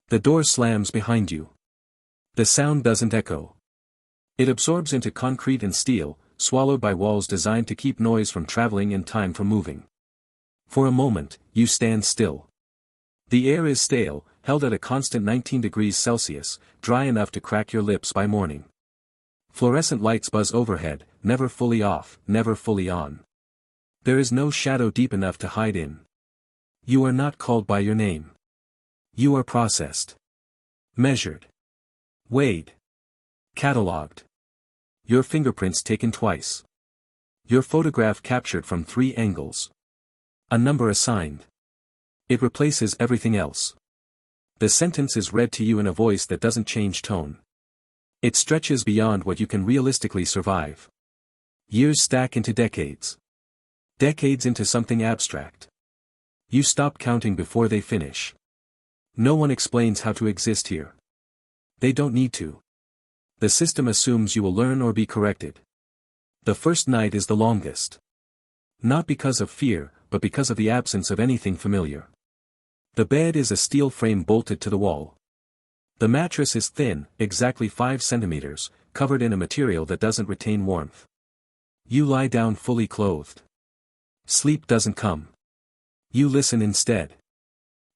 The door slams behind you. The sound doesn't echo. It absorbs into concrete and steel, swallowed by walls designed to keep noise from traveling and time from moving. For a moment, you stand still. The air is stale, held at a constant 19 degrees Celsius, dry enough to crack your lips by morning. Fluorescent lights buzz overhead, never fully off, never fully on. There is no shadow deep enough to hide in. You are not called by your name. You are processed. Measured. Weighed. Catalogued. Your fingerprints taken twice. Your photograph captured from 3 angles. A number assigned. It replaces everything else. The sentence is read to you in a voice that doesn't change tone. It stretches beyond what you can realistically survive. Years stack into decades. Decades into something abstract. You stop counting before they finish. No one explains how to exist here. They don't need to. The system assumes you will learn or be corrected. The first night is the longest. Not because of fear, but because of the absence of anything familiar. The bed is a steel frame bolted to the wall. The mattress is thin, exactly 5 centimeters, covered in a material that doesn't retain warmth. You lie down fully clothed. Sleep doesn't come. You listen instead.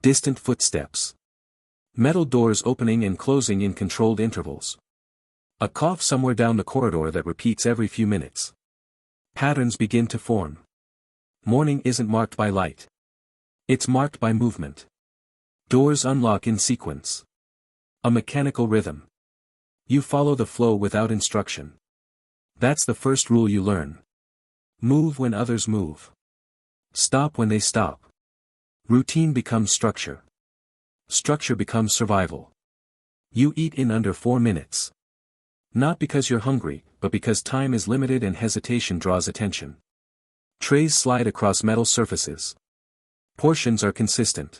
Distant footsteps. Metal doors opening and closing in controlled intervals. A cough somewhere down the corridor that repeats every few minutes. Patterns begin to form. Morning isn't marked by light. It's marked by movement. Doors unlock in sequence. A mechanical rhythm. You follow the flow without instruction. That's the first rule you learn. Move when others move. Stop when they stop. Routine becomes structure. Structure becomes survival. You eat in under 4 minutes. Not because you're hungry, but because time is limited and hesitation draws attention. Trays slide across metal surfaces. Portions are consistent.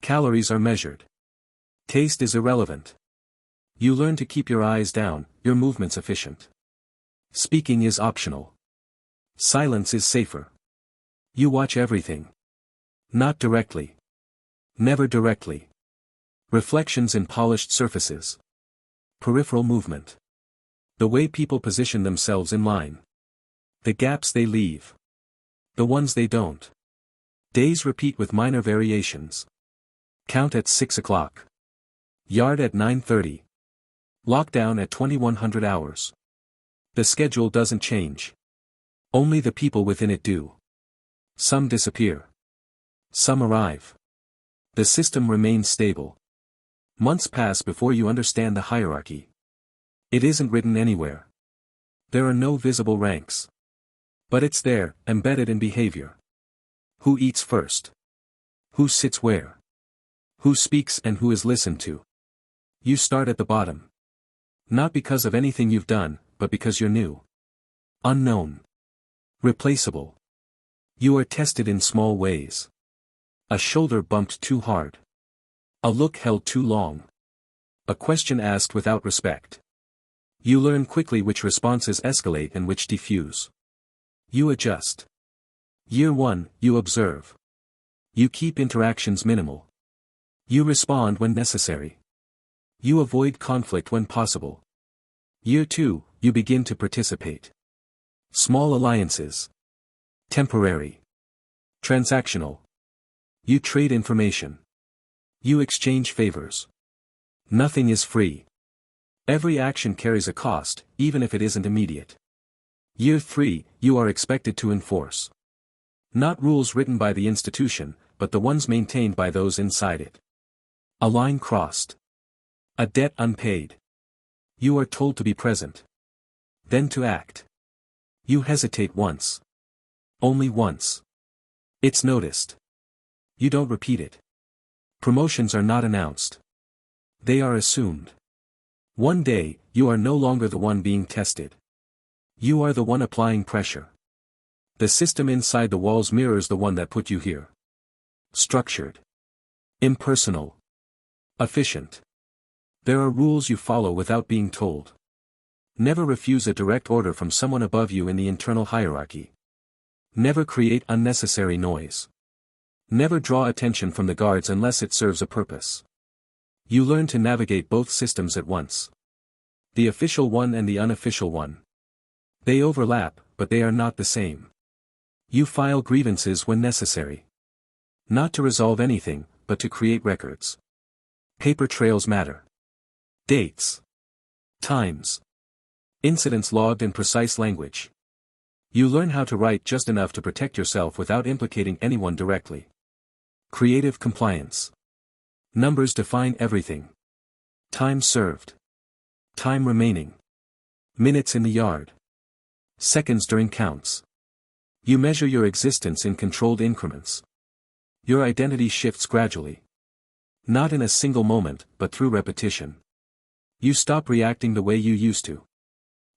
Calories are measured. Taste is irrelevant. You learn to keep your eyes down, your movements efficient. Speaking is optional. Silence is safer. You watch everything. Not directly. Never directly. Reflections in polished surfaces. Peripheral movement. The way people position themselves in line. The gaps they leave. The ones they don't. Days repeat with minor variations. Count at 6 o'clock. Yard at 9:30. Lockdown at 2100 hours. The schedule doesn't change. Only the people within it do. Some disappear. Some arrive. The system remains stable. Months pass before you understand the hierarchy. It isn't written anywhere. There are no visible ranks. But it's there, embedded in behavior. Who eats first? Who sits where? Who speaks and who is listened to? You start at the bottom. Not because of anything you've done, but because you're new. Unknown. Replaceable. You are tested in small ways. A shoulder bumped too hard. A look held too long. A question asked without respect. You learn quickly which responses escalate and which diffuse. You adjust. Year 1, you observe. You keep interactions minimal. You respond when necessary. You avoid conflict when possible. Year 2, you begin to participate. Small alliances. Temporary. Transactional. You trade information. You exchange favors. Nothing is free. Every action carries a cost, even if it isn't immediate. Year 3, you are expected to enforce. Not rules written by the institution, but the ones maintained by those inside it. A line crossed. A debt unpaid. You are told to be present. Then to act. You hesitate once. Only once. It's noticed. You don't repeat it. Promotions are not announced. They are assumed. One day, you are no longer the one being tested. You are the one applying pressure. The system inside the walls mirrors the one that put you here. Structured. Impersonal. Efficient. There are rules you follow without being told. Never refuse a direct order from someone above you in the internal hierarchy. Never create unnecessary noise. Never draw attention from the guards unless it serves a purpose. You learn to navigate both systems at once. The official one and the unofficial one. They overlap, but they are not the same. You file grievances when necessary. Not to resolve anything, but to create records. Paper trails matter. Dates. Times. Incidents logged in precise language. You learn how to write just enough to protect yourself without implicating anyone directly. Creative compliance. Numbers define everything. Time served. Time remaining. Minutes in the yard. Seconds during counts. You measure your existence in controlled increments. Your identity shifts gradually. Not in a single moment, but through repetition. You stop reacting the way you used to.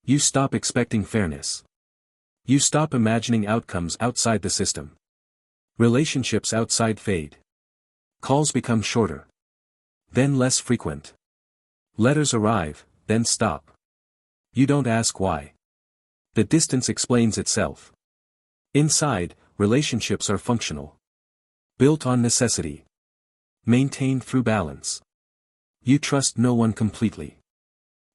You stop expecting fairness. You stop imagining outcomes outside the system. Relationships outside fade. Calls become shorter. Then less frequent. Letters arrive, then stop. You don't ask why. The distance explains itself. Inside, relationships are functional. Built on necessity. Maintained through balance. You trust no one completely.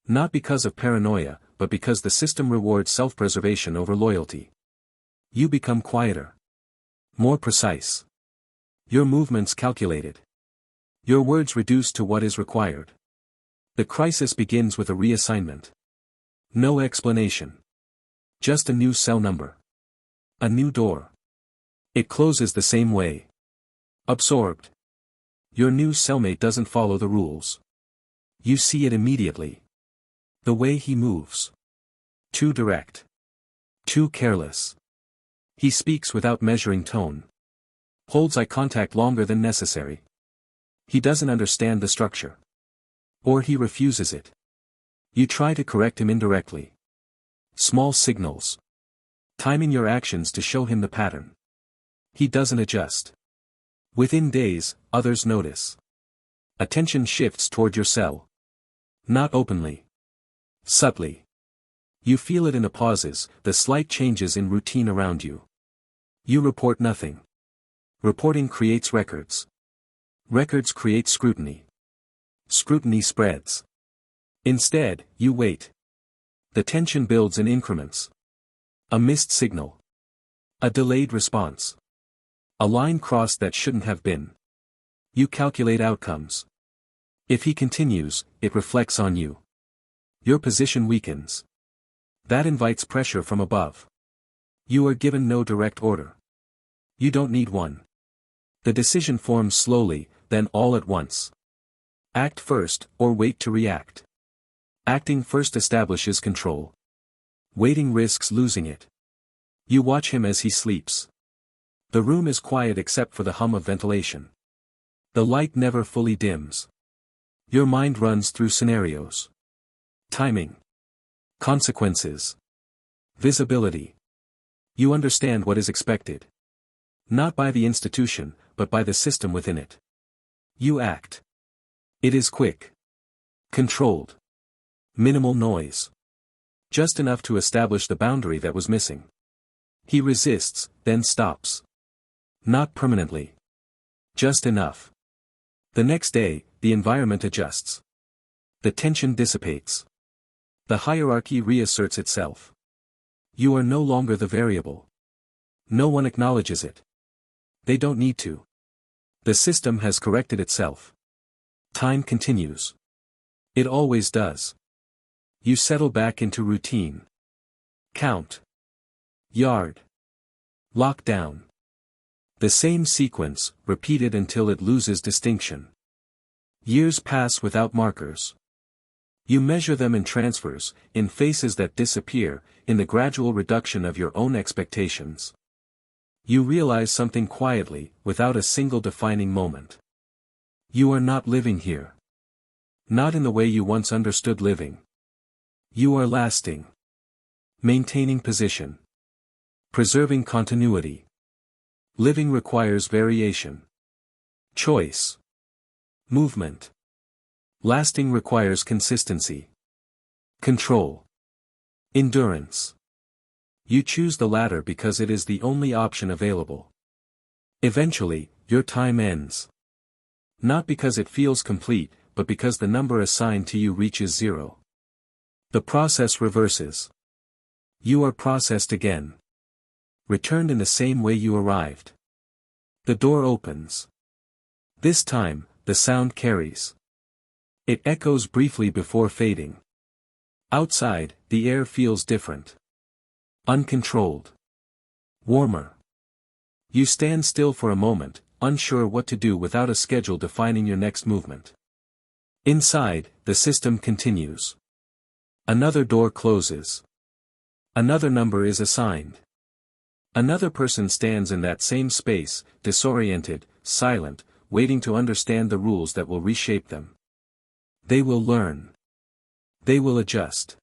Not because of paranoia, but because the system rewards self-preservation over loyalty. You become quieter. More precise. Your movements calculated. Your words reduced to what is required. The crisis begins with a reassignment. No explanation. Just a new cell number. A new door. It closes the same way. Absorbed. Your new cellmate doesn't follow the rules. You see it immediately. The way he moves. Too direct. Too careless. He speaks without measuring tone. Holds eye contact longer than necessary. He doesn't understand the structure. Or he refuses it. You try to correct him indirectly. Small signals. Timing your actions to show him the pattern. He doesn't adjust. Within days, others notice. Attention shifts toward your cell. Not openly. Subtly. You feel it in the pauses, the slight changes in routine around you. You report nothing. Reporting creates records. Records create scrutiny. Scrutiny spreads. Instead, you wait. The tension builds in increments. A missed signal. A delayed response. A line crossed that shouldn't have been. You calculate outcomes. If he continues, it reflects on you. Your position weakens. That invites pressure from above. You are given no direct order. You don't need one. The decision forms slowly, then all at once. Act first, or wait to react. Acting first establishes control. Waiting risks losing it. You watch him as he sleeps. The room is quiet except for the hum of ventilation. The light never fully dims. Your mind runs through scenarios. Timing. Consequences. Visibility. You understand what is expected. Not by the institution, but by the system within it. You act. It is quick. Controlled. Minimal noise. Just enough to establish the boundary that was missing. He resists, then stops. Not permanently. Just enough. The next day, the environment adjusts. The tension dissipates. The hierarchy reasserts itself. You are no longer the variable. No one acknowledges it. They don't need to. The system has corrected itself. Time continues. It always does. You settle back into routine. Count. Yard. Lockdown. The same sequence, repeated until it loses distinction. Years pass without markers. You measure them in transfers, in faces that disappear, in the gradual reduction of your own expectations. You realize something quietly, without a single defining moment. You are not living here. Not in the way you once understood living. You are lasting. Maintaining position. Preserving continuity. Living requires variation. Choice. Movement. Lasting requires consistency. Control. Endurance. You choose the latter because it is the only option available. Eventually, your time ends. Not because it feels complete, but because the number assigned to you reaches 0. The process reverses. You are processed again. Returned in the same way you arrived. The door opens. This time, the sound carries. It echoes briefly before fading. Outside, the air feels different. Uncontrolled. Warmer. You stand still for a moment, unsure what to do without a schedule defining your next movement. Inside, the system continues. Another door closes. Another number is assigned. Another person stands in that same space, disoriented, silent, waiting to understand the rules that will reshape them. They will learn. They will adjust.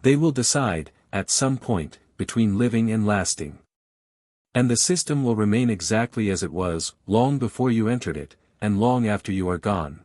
They will decide, at some point, between living and lasting. And the system will remain exactly as it was, long before you entered it, and long after you are gone.